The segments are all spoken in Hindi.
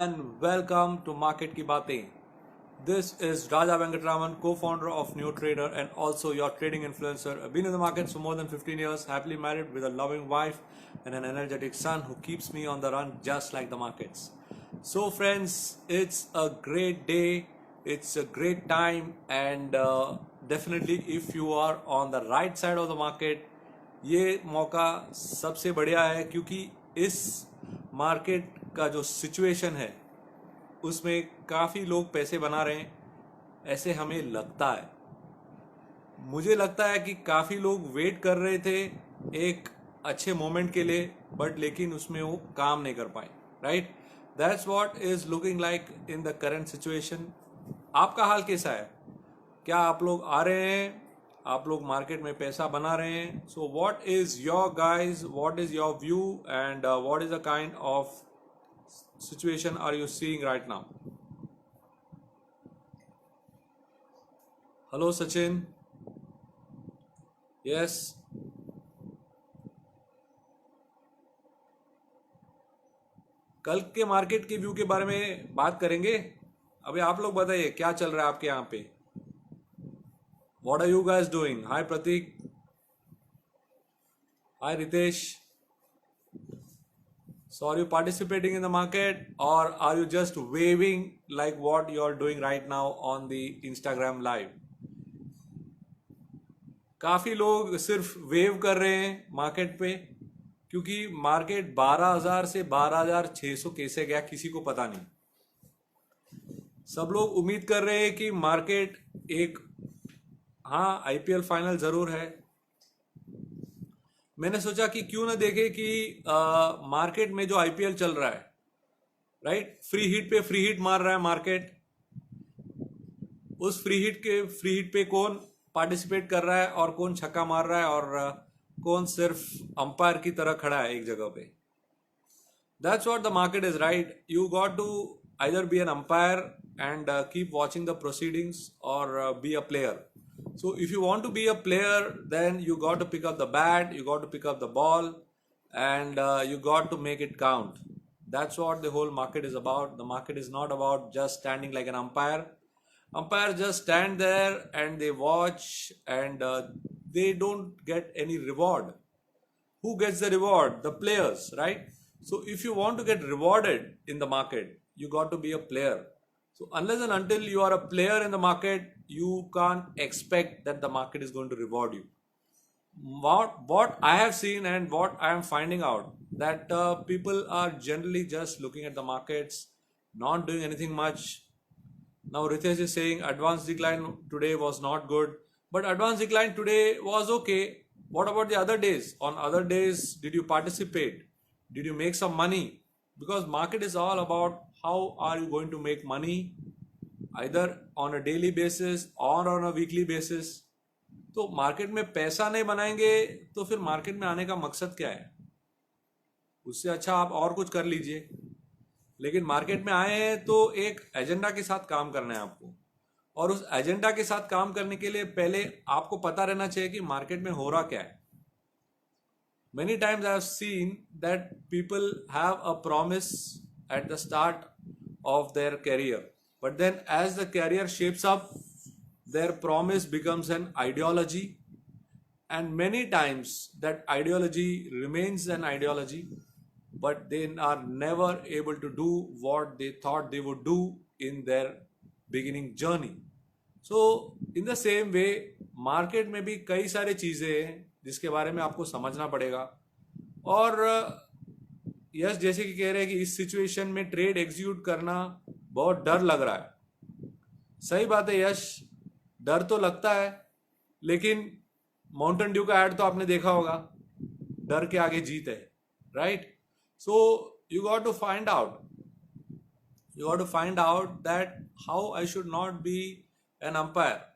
and welcome to Market Ki Baatein. This is Raja Venkatraman, co-founder of New Trader and also your trading influencer. I've been in the market for more than 15 years, happily married with a loving wife and an energetic son who keeps me on the run just like the markets. So friends, it's a great day, it's a great time and definitely if you are on the right side of the market, ये मौका सबसे बढ़िया है क्योंकि इस मार्केट का जो सिचुएशन है उसमें काफ़ी लोग पैसे बना रहे हैं, ऐसे हमें लगता है। मुझे लगता है कि काफ़ी लोग वेट कर रहे थे एक अच्छे मोमेंट के लिए, बट लेकिन उसमें वो काम नहीं कर पाए। Right, that's what is looking like in the current situation. आपका हाल कैसा है? क्या आप लोग आ रहे हैं? आप लोग मार्केट में पैसा बना रहे हैं? So what is your guys, what is your view and what is the kind of situation are you seeing right now? Hello Sachin. Yes. कल के मार्केट के व्यू के बारे में बात करेंगे। अभी आप लोग बताइए क्या चल रहा है आपके यहाँ पे? What are you guys doing? Hi Pratik. Hi Ritesh. So are you participating in the market or are you just waving like what you are doing right now on the Instagram live? काफ़ी लोग सिर्फ वेव कर रहे हैं मार्केट पे क्योंकि मार्केट 12,000 से 12,600 कैसे गया किसी को पता नहीं। सब लोग उम्मीद कर रहे हैं कि मार्केट एक, हाँ आईपीएल फाइनल ज़रूर है। मैंने सोचा कि क्यों ना देखे कि मार्केट में जो आईपीएल चल रहा है, राइट, फ्री हिट पे फ्री हिट मार रहा है मार्केट। उस फ्री हिट पे कौन पार्टिसिपेट कर रहा है और कौन छक्का मार रहा है और कौन सिर्फ अंपायर की तरह खड़ा है एक जगह पे। That's what the market is, right. You got to either be an umpire and keep watching the proceedings और be a player. So if you want to be a player, then you got to pick up the bat, you got to pick up the ball, and you got to make it count. That's what the whole market is about. The market is not about just standing like an umpire. Umpires just stand there and they watch and they don't get any reward. Who gets the reward? The players, right? So if you want to get rewarded in the market, you got to be a player. So unless and until you are a player in the market, you can't expect that the market is going to reward you. What I have seen and what I am finding out that people are generally just looking at the markets, not doing anything much. Now Ritesh is saying advanced decline today was not good, but advanced decline today was okay. What about the other days? On other days, did you participate? Did you make some money? Because market is all about how are you going to make money, either on a daily basis or on a weekly basis. तो मार्केट में पैसा नहीं बनाएंगे तो फिर मार्केट में आने का मकसद क्या है? उससे अच्छा आप और कुछ कर लीजिए। लेकिन मार्केट में आए हैं तो एक एजेंडा के साथ काम करना है आपको, और उस एजेंडा के साथ काम करने के लिए पहले आपको पता रहना चाहिए कि मार्केट में हो रहा क्या है। Many times I have seen that people have a promise at the start of their career, but then as the career shapes up, their promise becomes an ideology, and many times that ideology remains an ideology, but they are never able to do what they thought they would do in their beginning journey. So in the same way, market में भी कई सारी चीज़ें हैं जिसके बारे में आपको समझना पड़ेगा। और यस, जैसे कि कह रहे हैं कि इस सिचुएशन में ट्रेड एग्जीक्यूट करना बहुत डर लग रहा है। सही बात है यश, डर तो लगता है, लेकिन माउंटेन ड्यू का ऐड तो आपने देखा होगा, डर के आगे जीत है, right. So you got to find out, that how I should not be an umpire.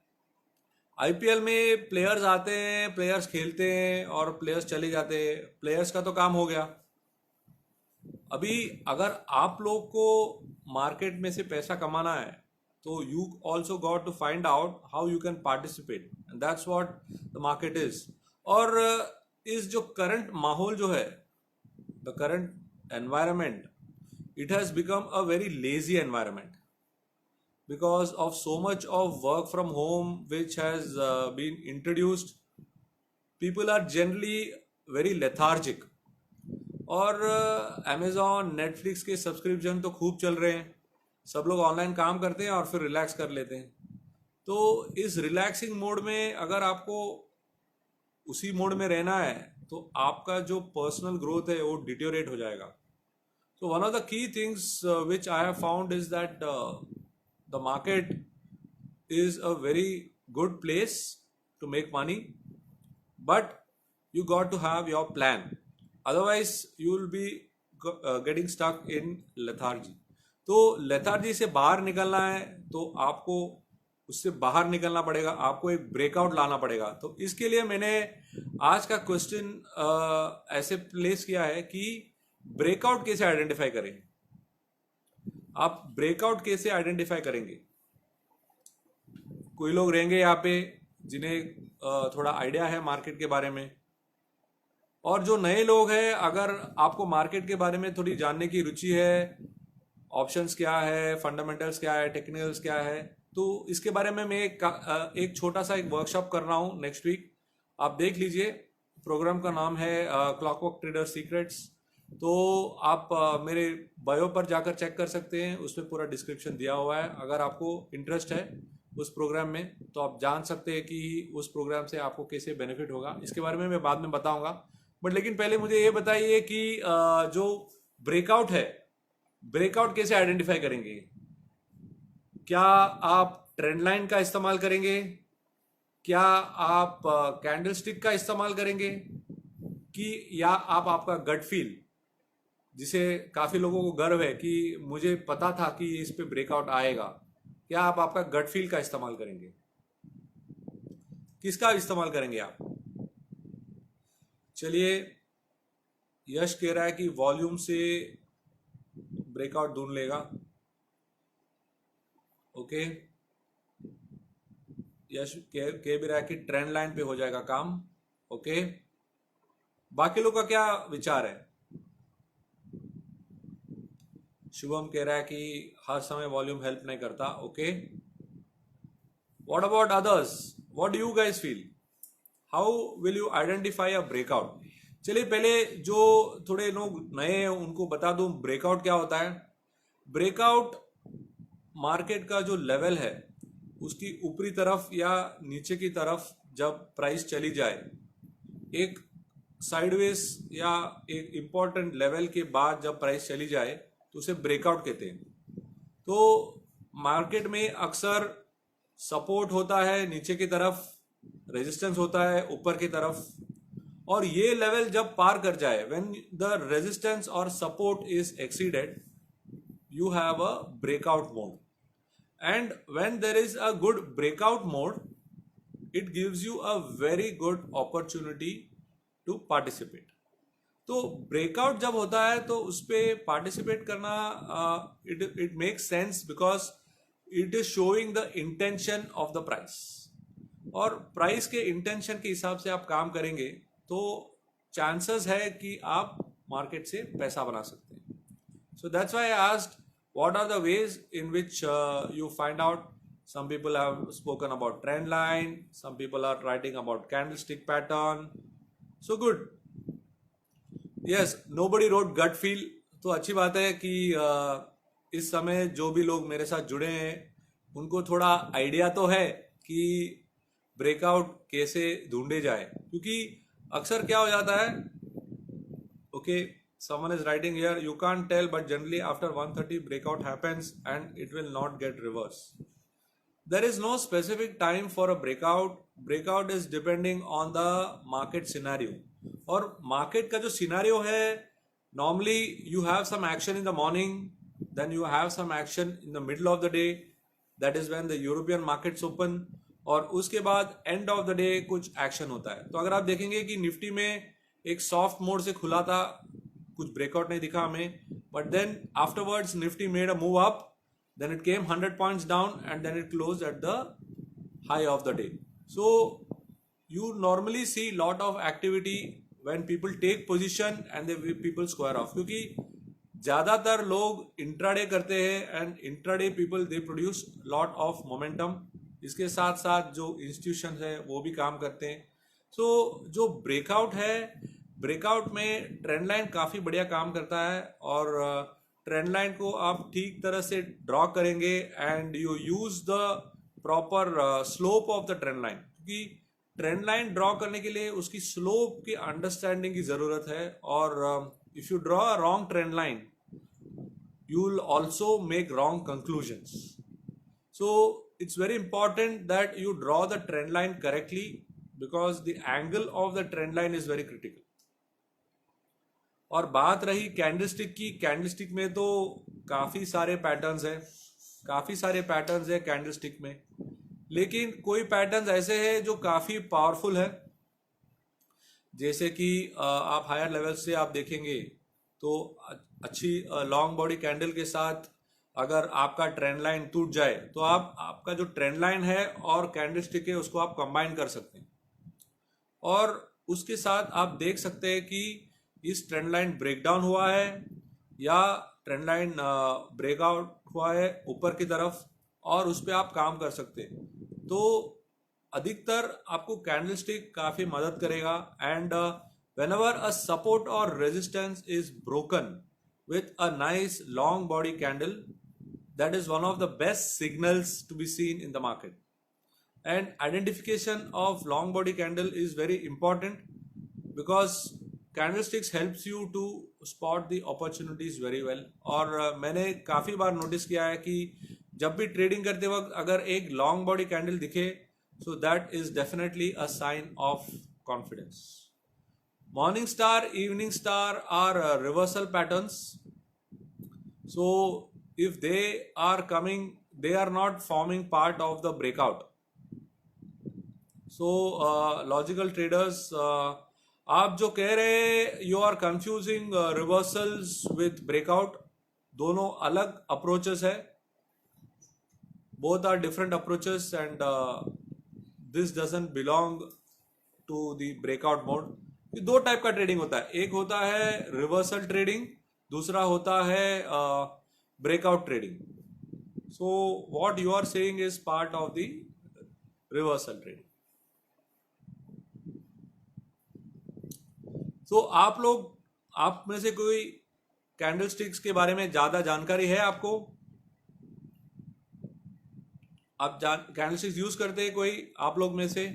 IPL में प्लेयर्स आते हैं, प्लेयर्स खेलते हैं और प्लेयर्स चले जाते हैं। प्लेयर्स का तो काम हो गया। अभी अगर आप लोग को मार्केट में से पैसा कमाना है तो you also got to find out how you can participate, and that's what the market is. और इस जो करंट माहौल जो है, the current environment, it has become a very lazy environment because of so much of work from home which has been introduced. People are generally very lethargic. और अमेजोन नेटफ्लिक्स के सब्सक्रिप्शन तो खूब चल रहे हैं, सब लोग ऑनलाइन काम करते हैं और फिर रिलैक्स कर लेते हैं। तो इस रिलैक्सिंग मोड में अगर आपको उसी मोड में रहना है तो आपका जो पर्सनल ग्रोथ है वो डिटोरेट हो जाएगा। So one of the key things which I have found is that the market is a very good place to make money, but you got to have your plan. Otherwise, you will be getting stuck in lethargy. तो lethargy से बाहर निकलना है तो आपको उससे बाहर निकलना पड़ेगा, आपको एक ब्रेकआउट लाना पड़ेगा। तो इसके लिए मैंने आज का क्वेश्चन ऐसे प्लेस किया है कि ब्रेकआउट कैसे आइडेंटिफाई करें। आप ब्रेकआउट कैसे आइडेंटिफाई करेंगे? कोई लोग रहेंगे यहाँ पे जिन्हें थोड़ा आइडिया है मार्केट के बारे में, और जो नए लोग हैं, अगर आपको मार्केट के बारे में थोड़ी जानने की रुचि है, ऑप्शंस क्या है, फंडामेंटल्स क्या है, टेक्निकल्स क्या है, तो इसके बारे में मैं एक छोटा सा एक वर्कशॉप कर रहा हूँ नेक्स्ट वीक। आप देख लीजिए, प्रोग्राम का नाम है क्लॉकवर्क ट्रेडर सीक्रेट्स। तो आप मेरे बायो पर जाकर चेक कर सकते हैं, उसमें पूरा डिस्क्रिप्शन दिया हुआ है। अगर आपको इंटरेस्ट है उस प्रोग्राम में तो आप जान सकते हैं कि उस प्रोग्राम से आपको कैसे बेनिफिट होगा। इसके बारे में मैं बाद में बताऊंगा, बट लेकिन पहले मुझे ये बताइए कि जो ब्रेकआउट है, ब्रेकआउट कैसे आइडेंटिफाई करेंगे? क्या आप ट्रेंड लाइन का इस्तेमाल करेंगे? क्या आप कैंडल स्टिक का इस्तेमाल करेंगे? कि या आप आपका गट फील, जिसे काफ़ी लोगों को गर्व है कि मुझे पता था कि इस पे ब्रेकआउट आएगा, क्या आप आपका गट फील का इस्तेमाल करेंगे? किसका इस्तेमाल करेंगे आप? चलिए, यश कह रहा है कि वॉल्यूम से ब्रेकआउट ढूंढ लेगा। ओके, यश कह भी रहा है कि ट्रेंड लाइन पे हो जाएगा काम। ओके, बाकी लोग का क्या विचार है? शुभम कह रहा है कि हर समय वॉल्यूम हेल्प नहीं करता। Okay, what about others? What do you guys feel? How will you identify a breakout? चलिए, पहले जो थोड़े लोग नए हैं उनको बता दूं ब्रेकआउट क्या होता है। ब्रेकआउट मार्केट का जो लेवल है उसकी ऊपरी तरफ या नीचे की तरफ जब प्राइस चली जाए, एक साइडवेज या एक इम्पॉर्टेंट लेवल के बाद जब प्राइस चली जाए तो उसे ब्रेकआउट कहते हैं। तो मार्केट में अक्सर सपोर्ट होता है नीचे की तरफ, रेजिस्टेंस होता है ऊपर की तरफ, और ये लेवल जब पार कर जाए, व्हेन द रेजिस्टेंस और support is exceeded, you have a breakout mode. And when there is a good breakout mode, it gives you a very good opportunity to participate. तो ब्रेकआउट जब होता है तो उस पर पार्टिसिपेट करना it makes sense because it is showing the intention of the price, और प्राइस के इंटेंशन के हिसाब से आप काम करेंगे तो चांसेस है कि आप मार्केट से पैसा बना सकते हैं। So that's why I asked, what are the ways in which you find out? Some people have spoken about trend line, some people are writing about candlestick pattern. So good. Yes, nobody wrote gut feel. तो अच्छी बात है कि इस समय जो भी लोग मेरे साथ जुड़े हैं उनको थोड़ा आइडिया तो है कि ब्रेकआउट कैसे ढूंढे जाए, क्योंकि अक्सर क्या हो जाता है, okay, someone is writing here, you can't tell, but generally after 130 breakout happens and it will not get reverse. There is no specific time for a breakout. Breakout is depending on the market scenario. और market का जो scenario है, normally you have some action in the morning, then you have some action in the middle of the day, that is when the European markets open, और उसके बाद end of the day कुछ action होता है। तो अगर आप देखेंगे कि निफ्टी में एक सॉफ्ट मोड से खुला था, कुछ ब्रेकआउट नहीं दिखा हमें, but then afterwards Nifty made a move up, then it came 100 points down and then it close at the high of the day. So you normally see lot of activity when people take position and they people square off, क्योंकि ज़्यादातर लोग इंट्राडे करते हैं and intraday people they produce lot of momentum. इसके साथ साथ जो इंस्टीट्यूशन है वो भी काम करते हैं। सो जो ब्रेकआउट है, ब्रेकआउट में ट्रेंड लाइन काफ़ी बढ़िया काम करता है और ट्रेंड लाइन को आप ठीक तरह से ड्रॉ करेंगे and you use the proper slope of the trend line, क्योंकि ट्रेंड लाइन ड्रॉ करने के लिए उसकी स्लोप की अंडरस्टैंडिंग की ज़रूरत है। और if you draw a wrong trend line you will also make wrong conclusions. So it's very important that you draw the trend line correctly because the angle of the trend line is very critical. और बात रही कैंडलस्टिक की, कैंडलस्टिक में तो काफ़ी सारे पैटर्न्स हैं, काफ़ी सारे पैटर्न्स हैं कैंडलस्टिक में, लेकिन कोई पैटर्न्स ऐसे हैं जो काफ़ी पावरफुल है। जैसे कि आप हायर लेवल से आप देखेंगे तो अच्छी लॉन्ग बॉडी कैंडल के साथ अगर आपका ट्रेंड लाइन टूट जाए तो आप आपका जो ट्रेंड लाइन है और कैंडलस्टिक है उसको आप कंबाइन कर सकते हैं और उसके साथ आप देख सकते हैं कि इस ट्रेंड लाइन ब्रेक डाउन हुआ है या ट्रेंड लाइन ब्रेकआउट हुआ है ऊपर की तरफ, और उस पर आप काम कर सकते हैं। तो अधिकतर आपको कैंडलस्टिक काफ़ी मदद करेगा। And whenever a support or resistance is broken with a nice long body candle, that is one of the best signals to be seen in the market. And identification of long body candle is very important because candlesticks helps you to spot the opportunities very well. और मैंने काफ़ी बार नोटिस किया है कि जब भी ट्रेडिंग करते वक्त अगर एक लॉन्ग बॉडी कैंडल दिखे, so that is definitely a sign of confidence. Morning star, evening star are reversal patterns. So if they are coming, they are not forming part of the breakout. So logical traders, आप जो कह रहे you are confusing reversals with breakout, दोनों अलग approaches है, both are different approaches and this doesn't belong to the breakout mode. दो टाइप का ट्रेडिंग होता है, एक होता है रिवर्सल ट्रेडिंग, दूसरा होता है breakout trading. So what you are saying is part of the reversal trading. So आप में से कोई कैंडलस्टिक्स के बारे में ज्यादा जानकारी है आपको? आप कैंडलस्टिक्स यूज करते हैं कोई आप लोग में से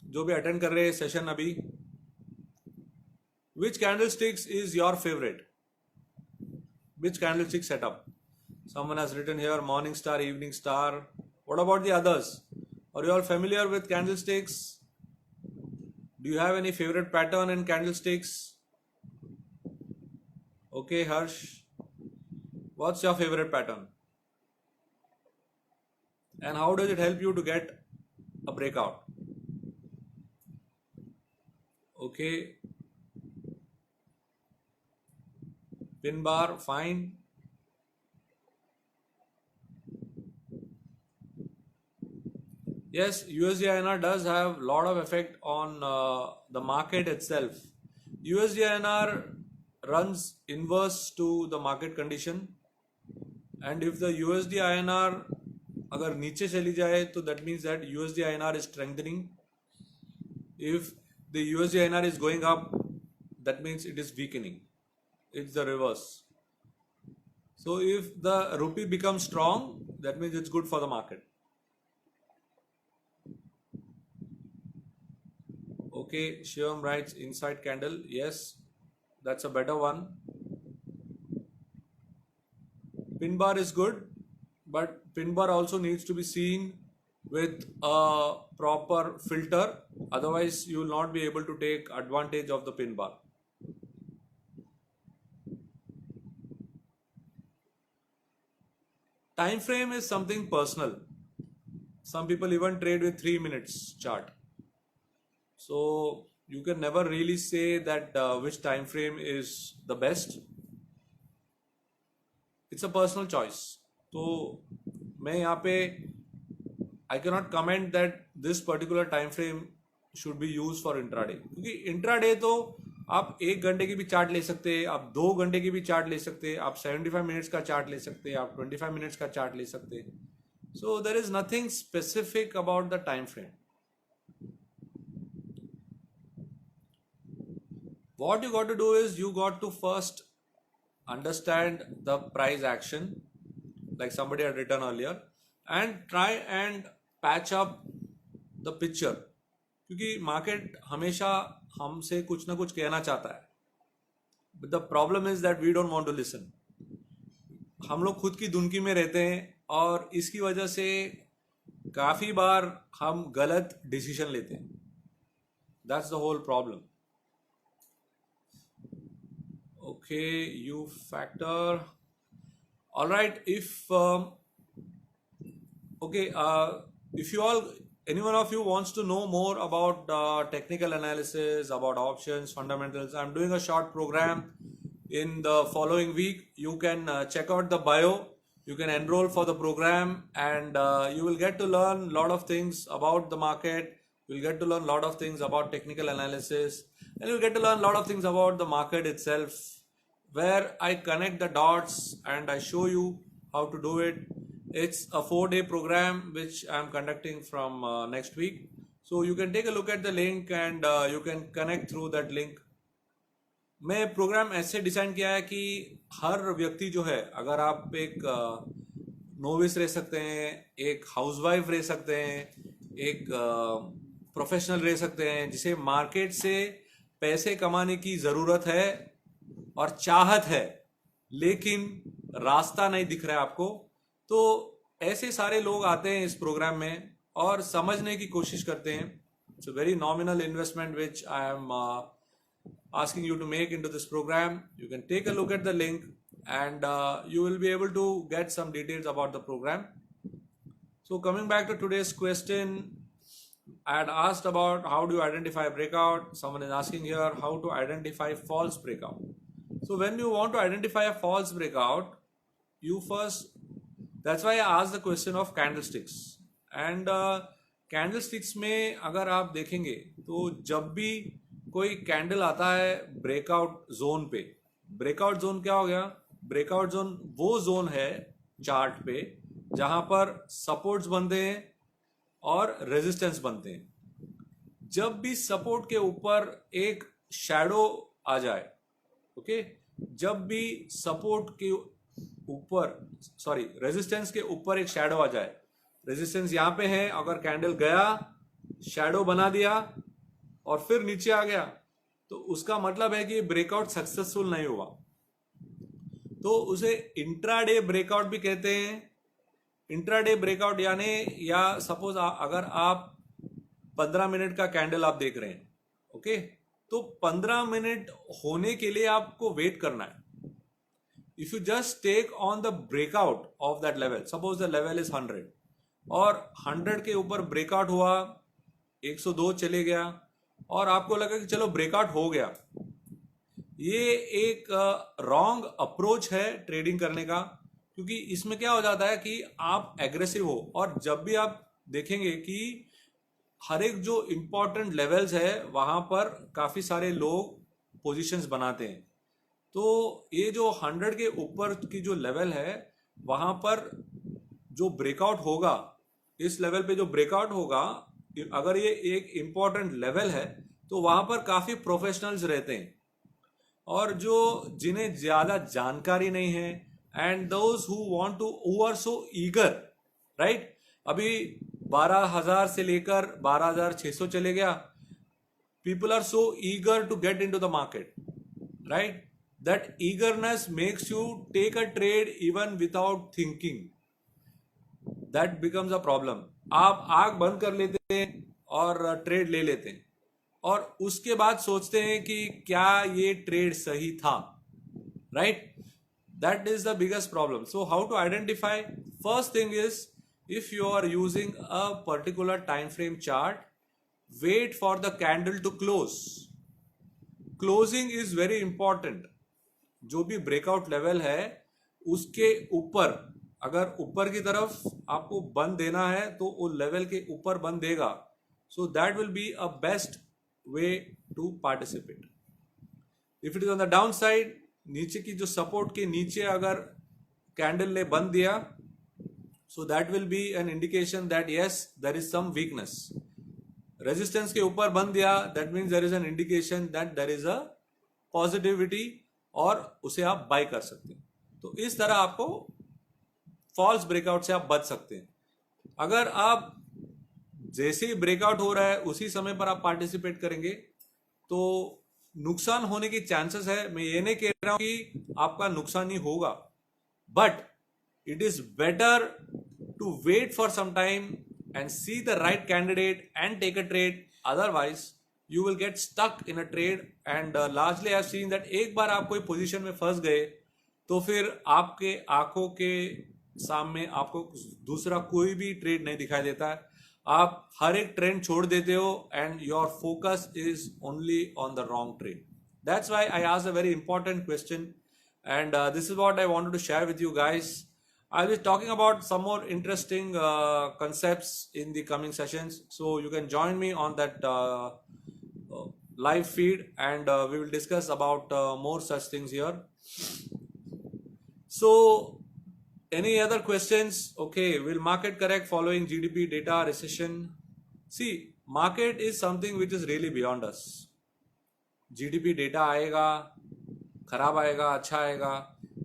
जो भी अटेंड कर रहे हैं सेशन अभी? Which candlesticks is your favorite? Which candlestick setup? Someone has written here morning star, evening star. What about the others? Are you all familiar with candlesticks? Do you have any favorite pattern in candlesticks? Okay, Harsh. What's your favorite pattern? And how does it help you to get a breakout? Okay. Pin bar, fine. Yes, USD INR does have a lot of effect on the market itself. USD INR runs inverse to the market condition, and if the USD INR अगर नीचे चली जाए तो that means that USD INR is strengthening. If the USD INR is going up, that means it is weakening. It's the reverse. So if the rupee becomes strong, that means it's good for the market. Okay, Shivam writes inside candle. Yes, that's a better one. Pin bar is good, but pin bar also needs to be seen with a proper filter. Otherwise, you will not be able to take advantage of the pin bar. Time frame is something personal. Some people even trade with 3 minutes chart. So you can never really say that which time frame is the best. It's a personal choice. तो मैं यहाँ पे I cannot comment that this particular time frame should be used for intraday, क्योंकि intraday तो आप 1 घंटे की भी चार्ट ले सकते हैं, आप 2 घंटे की भी चार्ट ले सकते हैं, आप 75 मिनट्स का चार्ट ले सकते हैं, आप 25 मिनट्स का चार्ट ले सकते हैं. So there is nothing specific about the time frame. What you got to do is you got to first understand the price action, like somebody had written earlier, and try and patch up the picture. क्योंकि मार्केट हमेशा हमसे कुछ ना कुछ कहना चाहता है, but the problem is that we don't want to listen. हम लोग खुद की दुनकी में रहते हैं और इसकी वजह से काफ़ी बार हम गलत डिसीजन लेते हैं. That's the whole problem. Okay, you factor. All right, if if you all, any one of you wants to know more about technical analysis, about options, fundamentals, I'm doing a short program in the following week. You can check out the bio. You can enroll for the program, and you will get to learn a lot of things about the market. You'll get to learn a lot of things about technical analysis, and you'll get to learn a lot of things about the market itself, where I connect the dots and I show you how to do it. It's a 4-day program which I'm conducting from next week. So you can take a look at the link and you can connect through that link. मैं प्रोग्राम ऐसे डिज़ाइन किया है कि हर व्यक्ति जो है, अगर आप एक नोविस रह सकते हैं, एक हाउसवाइफ रह सकते हैं, एक प्रोफेशनल रह सकते हैं जिसे मार्केट से पैसे कमाने की ज़रूरत है और चाहत है, लेकिन रास्ता नहीं दिख रहा है आपको, तो ऐसे सारे लोग आते हैं इस प्रोग्राम में और समझने की कोशिश करते हैं. It's a very nominal investment which I am asking you to make into this program. You can take a look at the link and you will be able to get some details about the program. So coming back to today's question, I had asked about how do you identify breakout. Someone is asking here how to identify false breakout. So when you want to identify a false breakout, you first, that's why I asked the question of candlesticks. And candlesticks में अगर आप देखेंगे तो जब भी कोई कैंडल आता है ब्रेकआउट जोन पे, ब्रेकआउट जोन क्या हो गया? ब्रेकआउट जोन वो जोन है चार्ट पे जहां पर सपोर्ट्स बनते हैं और रेजिस्टेंस बनते हैं. जब भी सपोर्ट के ऊपर एक शैडो आ जाए, ओके, जब भी सपोर्ट के ऊपर, सॉरी, रेजिस्टेंस के ऊपर एक शैडो आ जाए, रेजिस्टेंस यहाँ पे है, अगर कैंडल गया, शैडो बना दिया और फिर नीचे आ गया, तो उसका मतलब है कि ब्रेकआउट सक्सेसफुल नहीं हुआ. तो उसे इंट्राडे ब्रेकआउट भी कहते हैं. इंट्राडे ब्रेकआउट यानी, या सपोज अगर आप 15 मिनट का कैंडल आप देख रहे हैं, ओके, तो 15 मिनट होने के लिए आपको वेट करना है. If you just take on the breakout of that level, suppose the level is 100 और 100 के ऊपर ब्रेकआउट हुआ, 102 चले गया और आपको लगा कि चलो ब्रेकआउट हो गया, ये एक रॉन्ग अप्रोच है ट्रेडिंग करने का. क्योंकि इसमें क्या हो जाता है कि आप एग्रेसिव हो, और जब भी आप देखेंगे कि हर एक जो इम्पोर्टेंट लेवल्स है वहां पर काफी सारे लोग पोजीशंस बनाते हैं. तो ये जो 100 के ऊपर की जो लेवल है वहां पर जो ब्रेकआउट होगा, इस लेवल पे जो ब्रेकआउट होगा, अगर ये एक इम्पॉर्टेंट लेवल है तो वहां पर काफी प्रोफेशनल्स रहते हैं, और जो जिन्हें ज्यादा जानकारी नहीं है, and those who want to, who are so eager, right, अभी 12,000 से लेकर 12,600 चले गया, people are so eager to get into the market, right, that eagerness makes you take a trade even without thinking. That becomes a problem. आप आंख बंद कर लेते हैं और ट्रेड ले लेते हैं और उसके बाद सोचते हैं कि क्या ये ट्रेड सही था, right. That is the biggest problem. So how to identify? First thing is, if you are using a particular time frame chart, wait for the candle to close. Closing is very important. जो भी ब्रेकआउट लेवल है उसके ऊपर, अगर ऊपर की तरफ आपको बंद देना है तो वो लेवल के ऊपर बंद देगा. So that will be a best way to participate. If it is on the down side, नीचे की जो सपोर्ट के नीचे अगर कैंडल ने बंद दिया, so that will be an indication that yes there is some weakness. Resistance के ऊपर बंद दिया, that means there is an indication that there is a positivity, और उसे आप बाय कर सकते हैं. तो इस तरह आपको फॉल्स ब्रेकआउट से आप बच सकते हैं. अगर आप जैसे ही ब्रेकआउट हो रहा है उसी समय पर आप पार्टिसिपेट करेंगे तो नुकसान होने की चांसेस है. मैं ये नहीं कह रहा हूं कि आपका नुकसान ही होगा, but it is better to wait for some time and see the right candidate and take a trade. Otherwise you will get stuck in a trade, and largely I've seen that एक बार आप कोई पोजीशन में फंस गए तो फिर आपके आंखों के सामने आपको दूसरा कोई भी ट्रेड नहीं दिखाई देता है. आप हर एक ट्रेंड छोड़ देते हो and your focus is only on the wrong trade. That's why I asked a very important question, and this is what I wanted to share with you guys. I'll be talking about some more interesting concepts in the coming sessions, so you can join me on that live feed, and we will discuss about more such things here. So any other questions? Okay, will market correct following GDP data recession? See, market is something which is really beyond us. GDP data आएगा, खराब आएगा, अच्छा आएगा,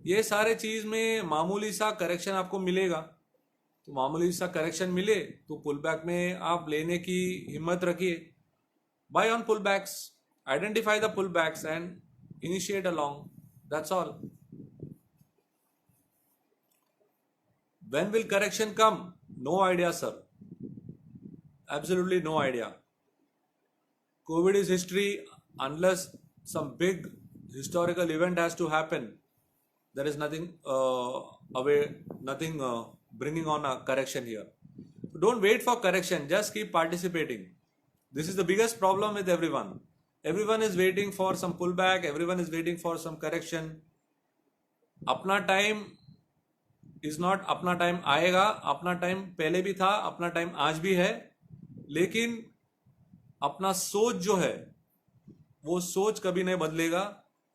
ये सारे चीज में मामूली सा करेक्शन आपको मिलेगा. तो मामूली सा करेक्शन मिले तो पुल बैक में आप लेने की हिम्मत रखिए. Buy on pullbacks, identify the pullbacks and initiate along. That's all. When will correction come? No idea, sir. Absolutely no idea. COVID is history. Unless some big historical event has to happen, there is nothing bringing on a correction here. Don't wait for correction. Just keep participating. This is the biggest problem with everyone. Everyone is waiting for some pullback. Everyone is waiting for some correction. अपना टाइम इज नॉट, अपना टाइम आएगा. अपना टाइम पहले भी था, अपना टाइम आज भी है, लेकिन अपना सोच जो है वो सोच कभी नहीं बदलेगा,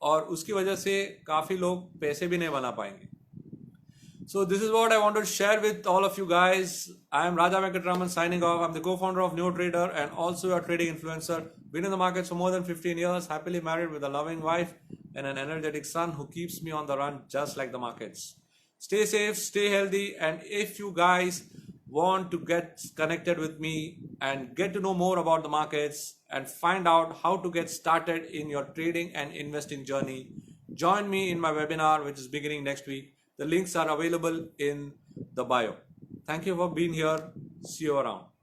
और उसकी वजह से काफी लोग पैसे भी नहीं बना पाएंगे. So this is what I want to share with all of you guys. I am Raja Venkatraman signing off. I'm the co-founder of NeoTrader and also a trading influencer. Been in the markets for more than 15 years, happily married with a loving wife and an energetic son who keeps me on the run just like the markets. Stay safe, stay healthy, and if you guys want to get connected with me and get to know more about the markets and find out how to get started in your trading and investing journey, join me in my webinar which is beginning next week. The links are available in the bio. Thank you for being here. See you around.